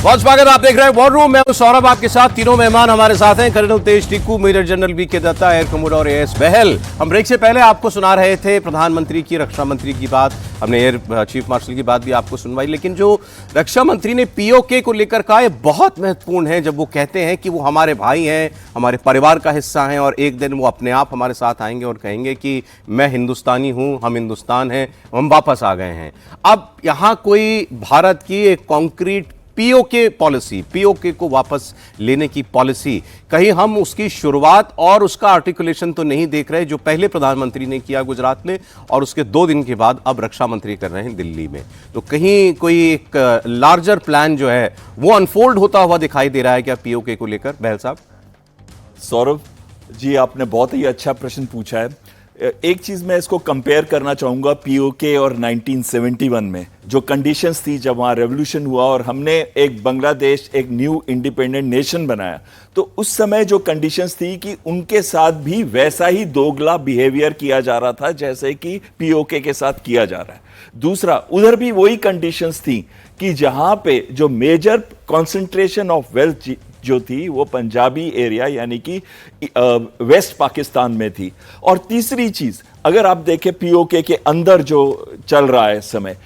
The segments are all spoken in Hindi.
बहुत स्वागत, आप देख रहे हैं वॉर रूम। मैं हूं सौरभ, आपके साथ तीनों मेहमान हमारे साथ हैं। Colonel Tej Tikku, major general V K. Datta, air commodore A S. Bahl. हम ब्रेक से पहले आपको सुना रहे थे प्रधानमंत्री की, रक्षा मंत्री की बात, हमने एयर चीफ मार्शल की बात भी आपको सुनवाई। लेकिन जो रक्षा मंत्री ने पीओके को लेकर कहा, यह बहुत महत्वपूर्ण है। जब वो कहते हैं कि वो हमारे भाई हैं, हमारे परिवार का हिस्सा हैं, और एक दिन वो अपने आप हमारे साथ आएंगे और कहेंगे कि मैं हिंदुस्तानी हूं, हम हिंदुस्तान हैं, हम वापस आ गए हैं। अब यहां कोई भारत की एक कॉन्क्रीट पीओके पॉलिसी, पीओके को वापस लेने की पॉलिसी, कहीं हम उसकी शुरुआत और उसका आर्टिकुलेशन तो नहीं देख रहे, जो पहले प्रधानमंत्री ने किया गुजरात में, और उसके 2 दिन के बाद अब रक्षा मंत्री कर रहे हैं दिल्ली में। तो कहीं कोई एक लार्जर प्लान जो है वो अनफोल्ड होता हुआ दिखाई दे रहा है क्या पीओके को लेकर, बहल साहब? सौरभ जी, आपने बहुत ही अच्छा प्रश्न पूछा है। एक चीज मैं इसको कंपेयर करना चाहूंगा पीओके और 1971 में जो कंडीशंस थी जब वहां रेवोल्यूशन हुआ और हमने एक बांग्लादेश, एक न्यू इंडिपेंडेंट नेशन बनाया। तो उस समय जो कंडीशंस थी कि उनके साथ भी वैसा ही दोगला बिहेवियर किया जा रहा था जैसे कि पीओके के साथ किया जा रहा है। दूसरा, उधर भी वही कंडीशंस थी कि जहां पे जो मेजर कॉन्सेंट्रेशन ऑफ वेल्थ जो थी वो पंजाबी एरिया यानी कि वेस्ट पाकिस्तान में थी। और तीसरी चीज, अगर आप देखें पीओके के अंदर जो चल रहा है इस समय,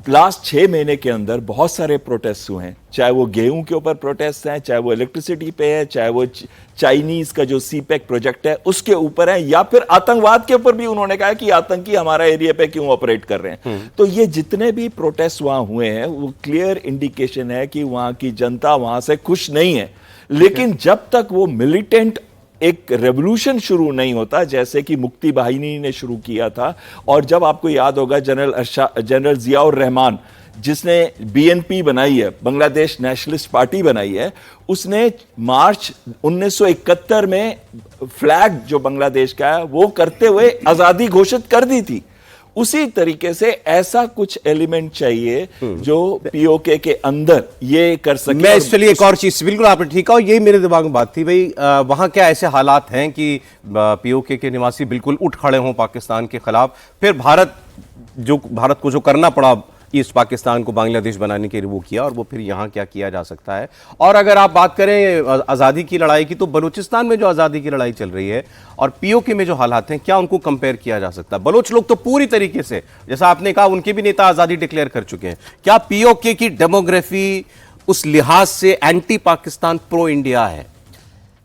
लास्ट 6 महीने के अंदर बहुत सारे प्रोटेस्ट हुए हैं, चाहे वो गेहूं के ऊपर प्रोटेस्ट हैं, चाहे वो इलेक्ट्रिसिटी पे है, चाहे वो चाइनीज का जो सीपेक प्रोजेक्ट है उसके ऊपर है, या फिर आतंकवाद के ऊपर भी उन्होंने कहा कि आतंकी हमारा एरिया पे क्यों ऑपरेट कर रहे हैं। तो ये जितने भी प्रोटेस्ट वहां हुए हैं वो क्लियर इंडिकेशन है कि वहां की जनता वहां से खुश नहीं है। लेकिन जब तक वो मिलिटेंट एक रेवोल्यूशन शुरू नहीं होता, जैसे कि मुक्ति बाहिनी ने शुरू किया था, और जब आपको याद होगा जनरल जियाउर रहमान जिसने बीएनपी बनाई है, बांग्लादेश नेशनलिस्ट पार्टी बनाई है, उसने मार्च 1971 में फ्लैग जो बांग्लादेश का है वो करते हुए आजादी घोषित कर दी थी। उसी तरीके से ऐसा कुछ एलिमेंट चाहिए जो पीओके के अंदर ये कर सके। मैं इस चलिए एक और चीज, बिल्कुल आपने ठीक कहा, यही मेरे दिमाग में बात थी भाई, वहां क्या ऐसे हालात हैं कि पीओके के निवासी बिल्कुल उठ खड़े हों पाकिस्तान के खिलाफ, फिर भारत को जो करना पड़ा ईस्ट पाकिस्तान को बांग्लादेश बनाने के लिए वो किया, और वो फिर यहाँ क्या किया जा सकता है। और अगर आप बात करें आज़ादी की लड़ाई की, तो बलूचिस्तान में जो आज़ादी की लड़ाई चल रही है और पीओके में जो हालात हैं, क्या उनको कंपेयर किया जा सकता है? बलोच लोग तो पूरी तरीके से, जैसा आपने कहा, उनके भी नेता आज़ादी डिक्लेयर कर चुके हैं। क्या पीओके की डेमोग्राफी उस लिहाज से एंटी पाकिस्तान प्रो इंडिया है?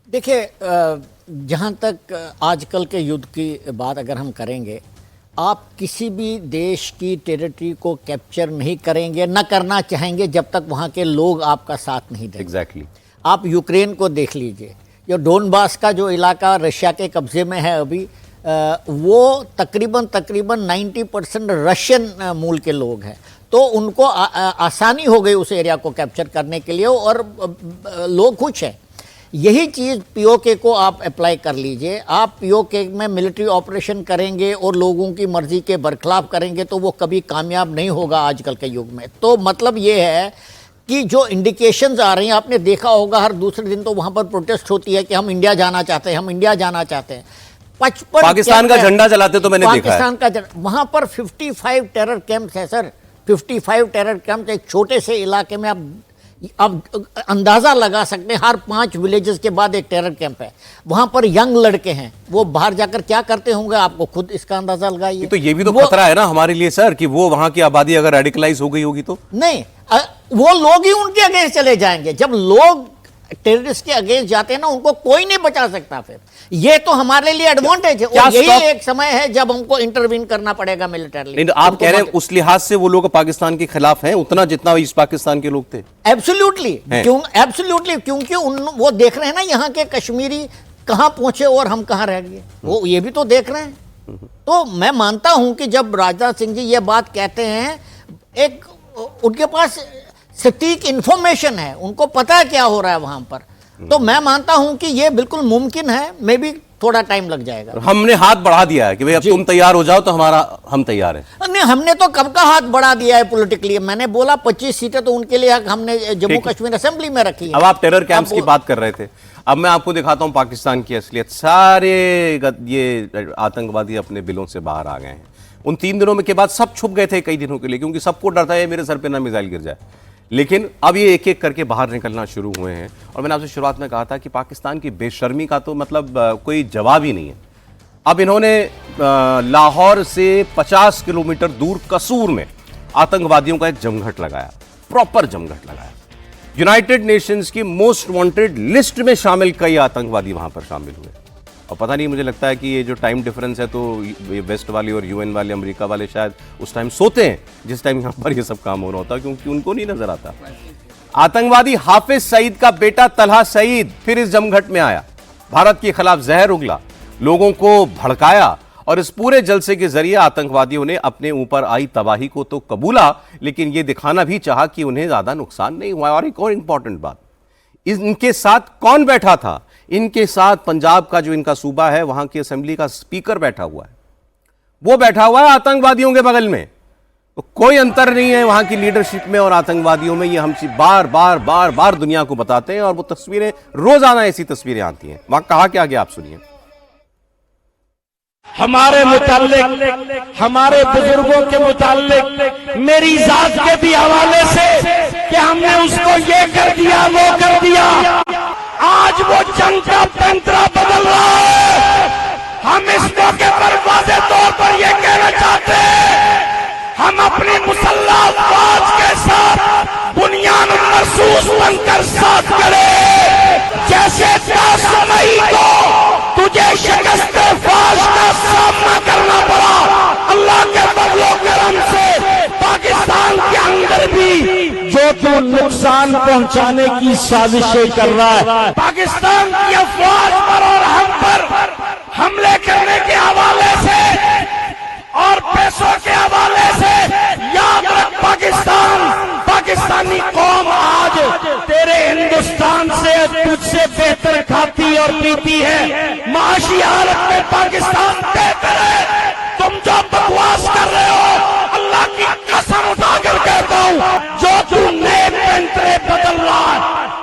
देखिए, जहाँ तक आजकल के युद्ध की बात अगर हम करेंगे, आप किसी भी देश की टेरिटरी को कैप्चर नहीं करेंगे, न करना चाहेंगे जब तक वहाँ के लोग आपका साथ नहीं देंगे। एग्जैक्टली। आप यूक्रेन को देख लीजिए, जो डोनबास का जो इलाका रशिया के कब्जे में है अभी, वो तकरीबन 90% रशियन मूल के लोग हैं। तो उनको आसानी हो गई उस एरिया को कैप्चर करने के लिए, और लोग खुश हैं। यही चीज़ पीओके को आप अप्लाई कर लीजिए। आप पीओके में मिलिट्री ऑपरेशन करेंगे और लोगों की मर्जी के बरखिलाफ करेंगे तो वो कभी कामयाब नहीं होगा आजकल के युग में। तो मतलब ये है कि जो इंडिकेशंस आ रही हैं, आपने देखा होगा हर दूसरे दिन तो वहाँ पर प्रोटेस्ट होती है कि हम इंडिया जाना चाहते हैं, हम इंडिया जाना चाहते हैं। 55 पाकिस्तान का झंडा जलाते तो मैंने देखा है। पाकिस्तान का वहाँ पर 55 टेरर कैंप्स है सर, 55 टेरर कैंप्स एक छोटे से इलाके में। आप अंदाजा लगा सकते हैं, हर 5 विलेजेस के बाद एक टेरर कैंप है। वहां पर यंग लड़के हैं, वो बाहर जाकर क्या करते होंगे, आपको खुद इसका अंदाजा लगाइए। तो ये भी तो खतरा है ना हमारे लिए सर, कि वो वहां की आबादी अगर रेडिकलाइज हो गई होगी तो? नहीं, वो लोग ही उनके अगेंस्ट चले जाएंगे। जब लोग टेररिस्ट के अगेंस्ट जाते हैं ना, उनको कोई नहीं बचा सकता। फिर ये तो हमारे लिए एडवांटेज है, और यही एक समय है जब हमको इंटरवीन करना पड़ेगा मिलिटरीली। आप कह रहे हैं उस लिहाज से वो लोग पाकिस्तान के खिलाफ हैं उतना जितना ईस्ट पाकिस्तान के लोग थे? एब्सोल्युटली, क्योंकि वो देख रहे हैं ना यहाँ के कश्मीरी कहाँ पहुंचे और हम कहाँ रह गए, वो ये भी तो देख रहे हैं। तो मैं मानता हूं कि जब राजनाथ सिंह जी ये बात कहते हैं, एक उनके पास सटीक इंफॉर्मेशन है, उनको पता है क्या हो रहा है वहां पर। तो मैं मानता हूं कि ये बिल्कुल मुमकिन है, मे बी थोड़ा टाइम लग जाएगा। हमने हाथ बढ़ा दिया है कि भाई अब तुम तैयार हो जाओ तो हम तैयार हैं। नहीं, हमने तो कब का हाथ बढ़ा दिया है पॉलिटिकली। मैंने बोला 25 सीटें तो उनके लिए हमने जम्मू कश्मीर असेंबली में रखी है। अब आप टेरर कैंप्स की बात कर रहे थे, अब मैं आपको दिखाता हूं पाकिस्तान की असलियत। सारे ये आतंकवादी अपने बिलों से बाहर आ गए हैं। उन 3 दिनों में के बाद सब छुप गए थे कई दिनों के लिए, क्योंकि सबको डर था मेरे सर पे ना मिसाइल गिर जाए। लेकिन अब ये एक एक करके बाहर निकलना शुरू हुए हैं। और मैंने आपसे शुरुआत में कहा था कि पाकिस्तान की बेशर्मी का तो मतलब कोई जवाब ही नहीं है। अब इन्होंने लाहौर से 50 किलोमीटर दूर कसूर में आतंकवादियों का एक जमघट लगाया, प्रॉपर जमघट लगाया। यूनाइटेड नेशंस की मोस्ट वांटेड लिस्ट में शामिल कई आतंकवादी वहां पर शामिल हुए। और पता नहीं, मुझे लगता है कि ये जो टाइम डिफरेंस है, तो ये वेस्ट वाले और यूएन वाले, अमेरिका वाले शायद उस टाइम सोते हैं जिस टाइम यहाँ पर ये सब काम हो रहा होता है, क्योंकि उनको नहीं नजर आता। आतंकवादी हाफिज सईद का बेटा तलहा सईद फिर इस जमघट में आया, भारत के खिलाफ जहर उगला, लोगों को भड़काया और इस पूरे जलसे के जरिए आतंकवादियों ने अपने ऊपर आई तबाही को तो कबूला, लेकिन यह दिखाना भी चाहा कि उन्हें ज्यादा नुकसान नहीं हुआ। और एक और इंपॉर्टेंट बात, इनके साथ कौन बैठा था? इनके साथ पंजाब का जो इनका सूबा है, वहां की असेंबली का स्पीकर बैठा हुआ है, वो बैठा हुआ है आतंकवादियों के बगल में। तो कोई अंतर नहीं है वहां की लीडरशिप में और आतंकवादियों में। ये हम बार बार बार बार दुनिया को बताते हैं और वो तस्वीरें, रोजाना ऐसी तस्वीरें आती हैं। वहां कहा क्या गया, आप सुनिए। हमारे मुताल्लिक, हमारे बुजुर्गों के मुताल्लिक, मेरी जात के भी हवाले से कि हमने उसको ये कर दिया, वो कर दिया। आज वो जंग का तंत्र बदल रहा है। हम इस मौके पर वाज़े तौर पर यह कहना चाहते हैं, हम अपनी मुसल्लह अफ़वाज के साथ बुनियान महसूस बनकर साथ खड़े। जैसे 10 मई को तुझे शिकस्त फाश का सामना करना पड़ा, अल्लाह के फज़ल व करम से पाकिस्तान के अंदर भी जो तू नुकसान पहुंचाने की साजिशें कर रहा है, पाकिस्तान की अफवाज पर और हम पर हमले करने के हवाले से और पैसों के हवाले से, याद रख पाकिस्तानी कौम आज तेरे हिंदुस्तान से, तुझसे बेहतर खाती और पीती है। माशी हालत में पाकिस्तान बेहतर है। तुम जो बकवास कर रहे हो, अल्लाह की कसम उठाकर कहता हूं, जो तू नए तंत्र बदल रहा है,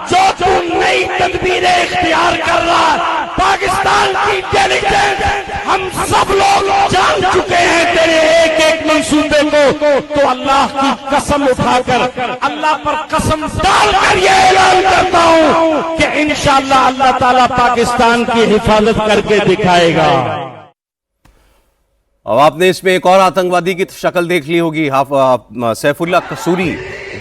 जो तू नई तदबीरें इख्तियार कर रहा है, पाकिस्तान की इंटेलिजेंस हम सब लोग जान चुके हैं तेरे एक एक मंसूबे को। तो अल्लाह की कसम उठाकर, अल्लाह पर कसम डालकर ये ऐलान करता हूं कि इंशाअल्लाह अल्लाह ताला पाकिस्तान की हिफाजत करके दिखाएगा। अब आपने इसमें एक और आतंकवादी की शक्ल देख ली होगी, सैफुल्लाह कसूरी,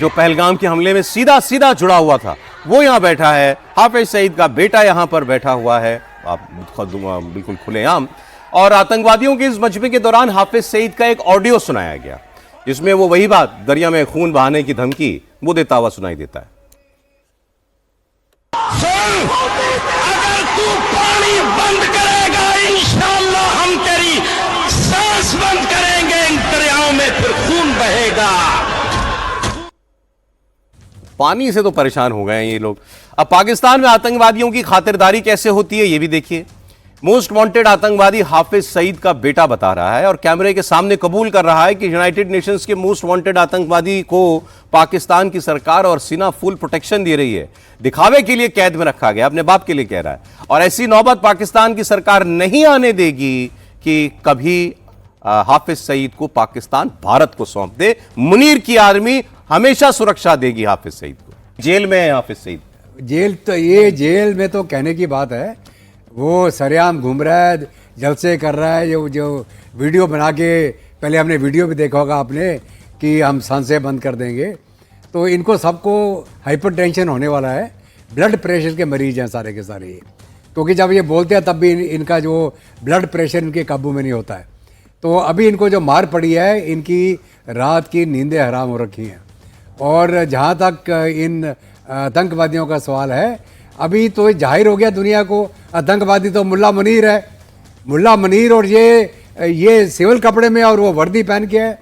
जो पहलगाम के हमले में सीधा सीधा जुड़ा हुआ था, वो यहां बैठा है। हाफिज सईद का बेटा यहां पर बैठा हुआ है, आप बिल्कुल खुलेआम। और आतंकवादियों के इस मजमे के दौरान हाफिज सईद का एक ऑडियो सुनाया गया, जिसमें वो वही बात, दरिया में खून बहाने की धमकी, वो देता हुआ सुनाई देता है। अगर तू पानी बंद करेगा, इंशाअल्लाह हम तेरी सांस बंद करेंगे, इन दरियाओं में फिर खून बहेगा। पानी से तो परेशान हो गए हैं ये लोग। अब पाकिस्तान में आतंकवादियों की खातिरदारी कैसे होती है, ये भी देखिए। मोस्ट वांटेड आतंकवादी हाफिज सईद का बेटा बता रहा है और कैमरे के सामने कबूल कर रहा है कि यूनाइटेड नेशंस के मोस्ट वांटेड आतंकवादी को पाकिस्तान की सरकार और सेना फुल प्रोटेक्शन दे रही है। दिखावे के लिए कैद में रखा गया, अपने बाप के लिए कह रहा है। और ऐसी नौबत पाकिस्तान की सरकार नहीं आने देगी कि कभी हाफिज सईद को पाकिस्तान भारत को सौंप दे। मुनीर की आर्मी हमेशा सुरक्षा देगी हाफिज सईद को। जेल में है हाफिज सईद। जेल तो, ये जेल में तो कहने की बात है, वो सरेआम घूम रहा है, जलसे कर रहा है। जो वीडियो बना के, पहले हमने वीडियो भी देखा होगा आपने कि हम सांसें बंद कर देंगे। तो इनको सबको हाइपरटेंशन होने वाला है, ब्लड प्रेशर के मरीज हैं सारे के सारे, क्योंकि जब ये बोलते हैं तब भी इनका जो ब्लड प्रेशर इनके काबू में नहीं होता है। तो अभी इनको जो मार पड़ी है, इनकी रात की नींदें हराम हो रखी हैं। और जहाँ तक इन आतंकवादियों का सवाल है, अभी तो जाहिर हो गया दुनिया को, आतंकवादी तो मुल्ला मुनीर है। मुल्ला मुनीर, और ये सिविल कपड़े में और वो वर्दी पहन के है,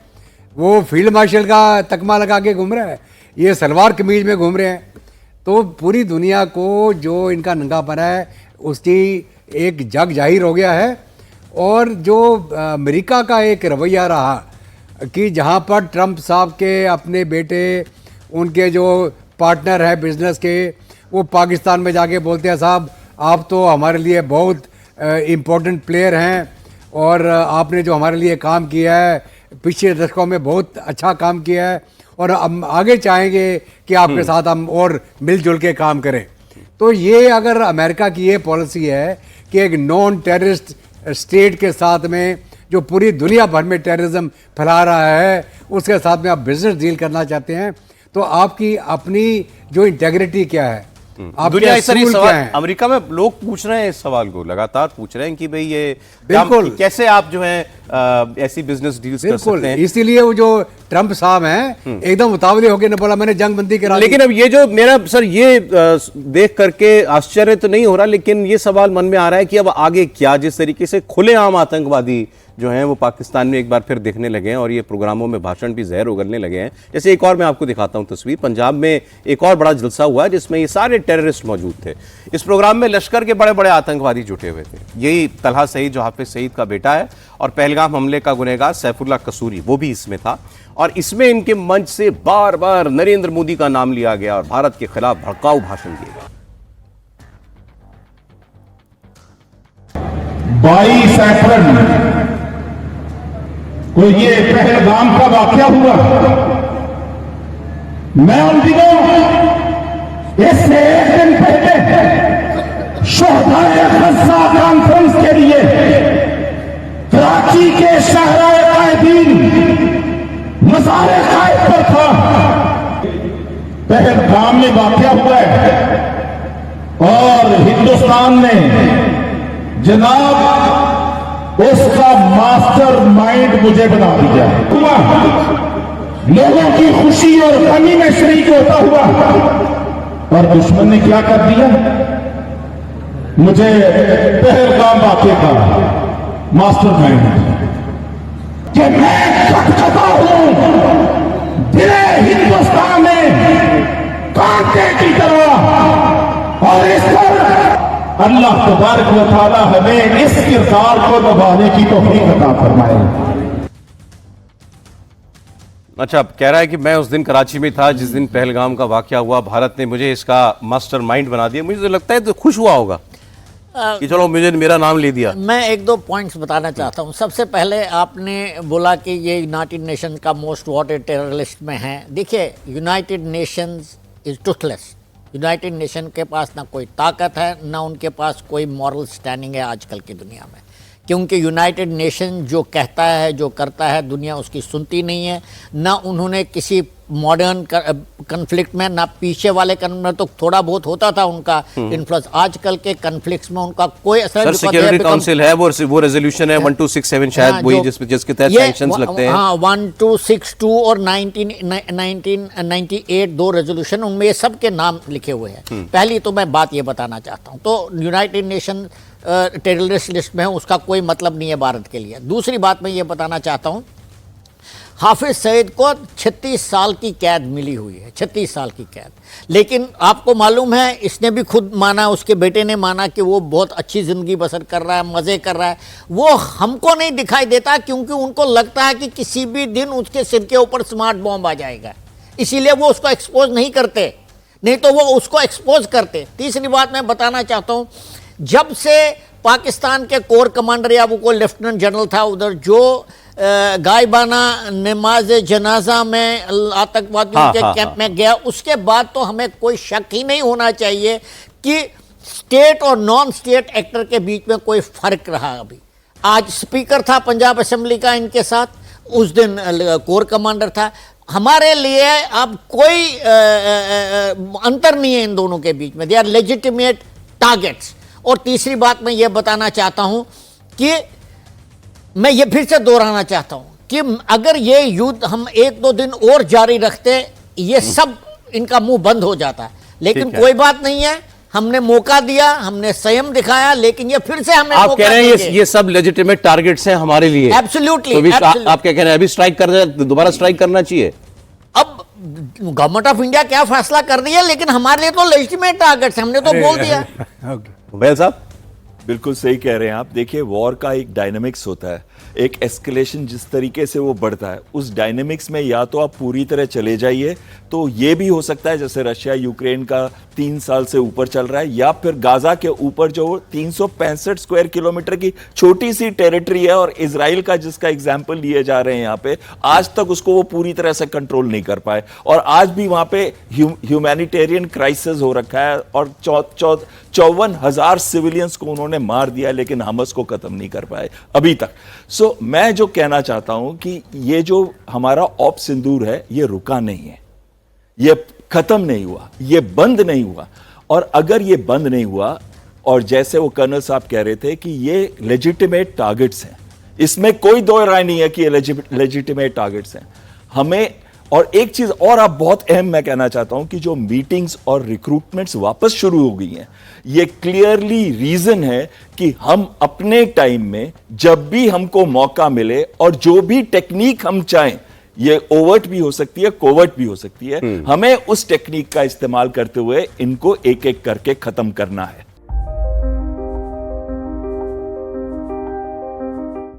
वो फील्ड मार्शल का तकमा लगा के घूम रहा है, ये सलवार कमीज में घूम रहे हैं। तो पूरी दुनिया को जो इनका नंगापन है उसकी एक जग जाहिर हो गया है। और जो अमेरिका का एक रवैया रहा कि जहाँ पर ट्रंप साहब के अपने बेटे, उनके जो पार्टनर है बिजनेस के, वो पाकिस्तान में जाके बोलते हैं साहब आप तो हमारे लिए बहुत इम्पोर्टेंट प्लेयर हैं और आपने जो हमारे लिए काम किया है, पिछले दशकों में बहुत अच्छा काम किया है। और हम आगे चाहेंगे कि आपके साथ हम और मिलजुल के काम करें। तो ये अगर अमेरिका की ये पॉलिसी है कि एक नॉन टेररिस्ट स्टेट के साथ में जो पूरी दुनिया भर में टेररिज्म फैला रहा है उसके साथ में आप बिजनेस डील करना चाहते हैं, तो आपकी अपनी जो इंटेग्रिटी क्या है, आपके दुनिया इस असूल सवाल क्या हैं? अमेरिका में लोग पूछ रहे हैं, इस सवाल को लगातार पूछ रहे हैं कि भाई ये बिल्कुल। कैसे आप जो है ऐसी बिजनेस डील्स कर बिल्कुल, सकते हैं। इसीलिए वो जो ट्रंप साहब हैं एकदम उतावले होकर ने बोला मैंने जंग बंदी करा दी। लेकिन अब ये जो मेरा सर ये देख करके आश्चर्य तो नहीं हो रहा, लेकिन ये सवाल मन में आ रहा है कि अब आगे क्या, जिस तरीके से खुलेआम आतंकवादी जो हैं वो पाकिस्तान में एक बार फिर दिखने लगे हैं और ये प्रोग्रामों में भाषण भी जहर उगलने लगे हैं। जैसे एक और मैं आपको दिखाता हूं तस्वीर, पंजाब में एक और बड़ा जलसा हुआ है जिसमें ये सारे टेररिस्ट मौजूद थे। इस प्रोग्राम में लश्कर के बड़े बड़े आतंकवादी जुटे हुए थे। यही तलहा सईद जो हाफिज सईद का बेटा है और पहलगाम हमले का गुनहगार सैफुल्ला कसूरी, वो भी इसमें था। और इसमें इनके मंच से बार बार नरेंद्र मोदी का नाम लिया गया और भारत के खिलाफ भड़काऊ भाषण दिए गए। 22 अप्रैल को ये पहलगाम का वाकया हुआ। मैं उन दिनों इससे एक दिन पहले शोहदाए गज़ा कॉन्फ्रेंस के लिए कराची के शहराए कायदीन मज़ारे कायद पर था। पहलगाम में वाकया हुआ है और हिंदुस्तान ने जनाब उसका मास्टर माइंड मुझे बना दिया। लोगों की खुशी और गमी में शरीक होता हुआ और दुश्मन ने क्या कर दिया, मुझे पहलगाम वाक़े का मास्टर माइंड कि मैं खटखटा हूं दिले हिंदुस्तान में कांटे की तरह। और इस पर अल्लाह तबारक व तआला हमें इस किरदार को निभाने की तौफीक अता फरमाए। अच्छा, अब कह रहा है कि मैं उस दिन कराची में था जिस दिन पहलगाम का वाकया हुआ, भारत ने मुझे इसका मास्टरमाइंड बना दिया। मुझे तो लगता है तो खुश हुआ होगा कि चलो मुझे मेरा नाम ले दिया। मैं एक दो पॉइंट्स बताना चाहता हूँ। सबसे पहले आपने बोला कि ये यूनाइटेड नेशन का मोस्ट वांटेड टेरर लिस्ट में है। देखिए, United Nations is Toothless. United nation के पास ना कोई ताकत है, ना उनके पास कोई मॉरल स्टैंडिंग है आजकल की दुनिया में, क्योंकि यूनाइटेड नेशन जो कहता है, जो करता है, दुनिया उसकी सुनती नहीं है। ना उन्होंने किसी मॉडर्न कन्फ्लिक्ट में, ना पीछे वाले में तो थोड़ा बहुत होता था उनका इन्फ्लुएंस, आजकल के कन्फ्लिक्ट्स में उनका कोई असर सर, सिक्योरिटी काउंसिल है, वो रेजोल्यूशन है 1267 शायद वही जिसके तहत सैंक्शंस लगते हैं। हाँ, 1262 और 1998 दो रेजोल्यूशन, उनमें ये सब के नाम लिखे हुए हैं। पहली तो मैं बात ये बताना चाहता हूँ, तो यूनाइटेड नेशन टेररिस्ट लिस्ट में है, उसका कोई मतलब नहीं है भारत के लिए। दूसरी बात मैं ये बताना चाहता हूँ, हाफिज सईद को 36 साल की कैद मिली हुई है, 36 साल की कैद। लेकिन आपको मालूम है, इसने भी खुद माना, उसके बेटे ने माना कि वो बहुत अच्छी ज़िंदगी बसर कर रहा है, मज़े कर रहा है। वो हमको नहीं दिखाई देता क्योंकि उनको लगता है कि किसी भी दिन उसके सिर के ऊपर स्मार्ट बॉम्ब आ जाएगा, इसीलिए वो उसको एक्सपोज नहीं करते, नहीं तो वो उसको एक्सपोज करते। तीसरी बात मैं बताना चाहता हूँ, जब से पाकिस्तान के कोर कमांडर या वो कोई लेफ्टिनेंट जनरल था उधर, जो गायबाना नमाज जनाजा में आतंकवादियों के कैंप में गया, उसके बाद तो हमें कोई शक ही नहीं होना चाहिए कि स्टेट और नॉन स्टेट एक्टर के बीच में कोई फर्क रहा। अभी आज स्पीकर था पंजाब असेंबली का इनके साथ, उस दिन कोर कमांडर था। हमारे लिए अब कोई अंतर नहीं है इन दोनों के बीच में, दे आर लेजिटिमेट टारगेट्स। और तीसरी बात मैं ये बताना चाहता हूं कि मैं ये फिर से दोहराना चाहता हूं कि अगर ये युद्ध हम एक दो दिन और जारी रखते, ये सब इनका मुंह बंद हो जाता। लेकिन कोई बात नहीं है, हमने मौका दिया, हमने संयम दिखाया, लेकिन ये फिर से हमें आप कह रहे हैं ये सब लेजिटिमेट टारगेट्स हैं हमारे लिए। एब्सोल्युटली। आप क्या कह रहे हैं, अभी स्ट्राइक कर दोबारा स्ट्राइक करना चाहिए? अब गवर्नमेंट ऑफ इंडिया क्या फैसला कर रही है, लेकिन हमारे लिए तो लेजिटिमेट टारगेट्स, हमने तो बोल दिया। उबैल साहब, बिल्कुल सही कह रहे हैं आप। देखिए, वॉर का एक डायनामिक्स होता है, एक एस्केलेशन जिस तरीके से वो बढ़ता है, उस डायनामिक्स में या तो आप पूरी तरह चले जाइए, तो ये भी हो सकता है जैसे रशिया यूक्रेन का 3 साल से ऊपर चल रहा है, या फिर गाजा के ऊपर जो 365 स्क्वायर किलोमीटर की छोटी सी टेरिटरी है, और इजराइल का जिसका एग्जाम्पल लिए जा रहे हैं यहाँ पे, आज तक उसको वो पूरी तरह से कंट्रोल नहीं कर पाए, और आज भी वहां पे ह्यूमैनिटेरियन क्राइसिस हो रखा है, और 54,000 सिविलियंस को उन्होंने मार दिया, लेकिन हमस को खत्म नहीं कर पाए अभी तक। सो मैं जो कहना चाहता हूं कि ये जो हमारा ऑप सिंदूर है, ये रुका नहीं है, ये खत्म नहीं हुआ, ये बंद नहीं हुआ। और अगर ये बंद नहीं हुआ, और जैसे वो कर्नल साहब कह रहे थे कि ये लेजिटिमेट टारगेट्स हैं, इसमें कोई दो राय नहीं है कि ये लेजिटिमेट टारगेट्स हैं हमें। और एक चीज और आप बहुत अहम मैं कहना चाहता हूं कि जो मीटिंग्स और रिक्रूटमेंट्स वापस शुरू हो गई हैं, ये क्लियरली रीजन है कि हम अपने टाइम में जब भी हमको मौका मिले, और जो भी टेक्निक हम चाहें, ये ओवर्ट भी हो सकती है, कोवर्ट भी हो सकती है, हमें उस टेक्निक का इस्तेमाल करते हुए इनको एक एक करके खत्म करना है।